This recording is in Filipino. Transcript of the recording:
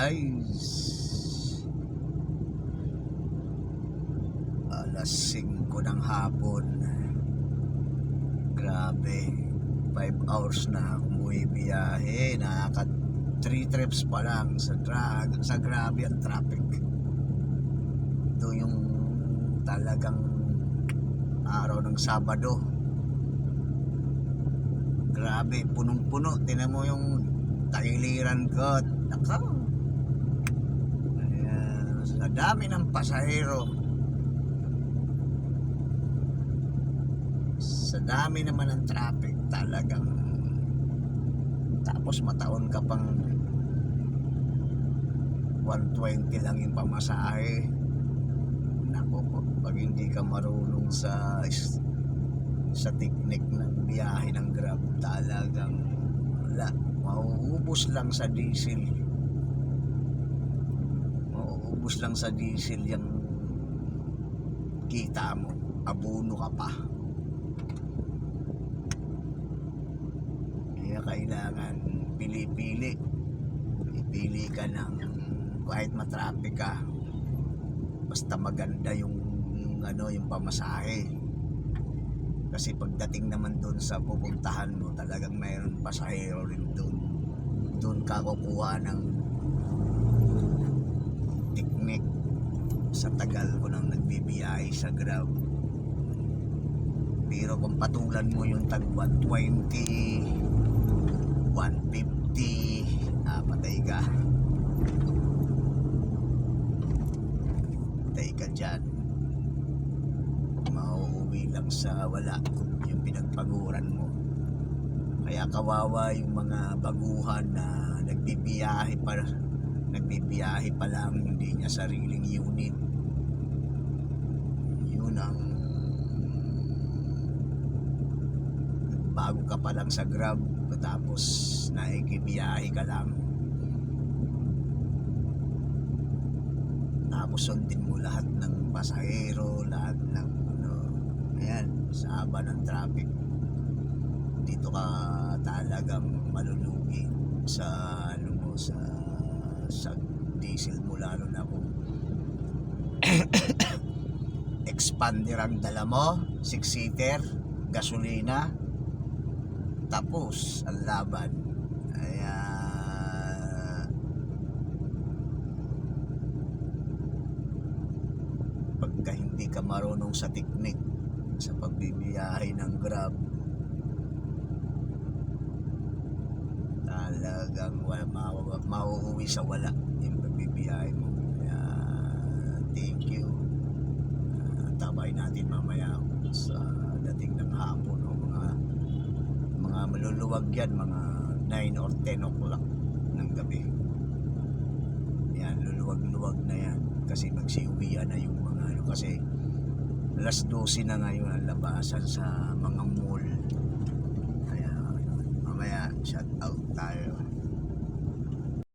guys, alas 5 ng hapon. Grabe, 5 hours na umuwi biyahe. Nakaka 3 trips pa lang sa grabe ang traffic. Ito yung talagang araw ng Sabado. Grabe, punong-puno. Tinan mo yung tagiliran ko. Nako, ayan, sa dami ng pasahero, sa dami naman ng traffic, talagang tapos mataon ka pang 120 lang yung pamasahe. Nako po, pag hindi ka marunong sa technique ng biyahe ng Grab, talagang wala, mauubos lang sa diesel. Mauubos lang sa diesel yung kita mo, abono ka pa. Kaya kailangan pili-pili ka ng kahit matraffic ka, basta maganda yung yung pamasahe. Kasi pagdating naman doon sa pupuntahan mo, talagang mayroon pasahero rin doon ka kukuha ng technique. Sa tagal ko nang nagbibiyahe sa Grab, pero kung patulan mo yung tag 120, 150, patay ka dyan. Mauuwi lang sa wala yung pinagpaguran mo. Kaya kawawa yung mga baguhan na nagbibiyahe pa lang, hindi niya sariling unit. Yun ang bago ka pa lang sa Grab, tapos naikibiyahe ka lang, tapos sundin mo lahat ng pasahero, lahat ng ayan, sa haba ng traffic. Dito ka talagang malulugi sa sa diesel mo, lalo na kung expander ang dala mo, 6-seater, gasolina, tapos ang laban. Kaya pagka hindi ka marunong sa technique sa pagbibiyahe ng Grab, talagang mauuwi sa wala yung pagbibiyahe mo. Kaya thank you. Tabay natin mamaya sa dating ng hapon, o mga maluluwag yan, mga 9 or 10 o'clock ng gabi. Yan, luluwag-luwag na yan kasi magsiuwian na yung mga kasi alas 12 na ngayon ang labasan sa mga mall. Kaya mamaya shout out tayo.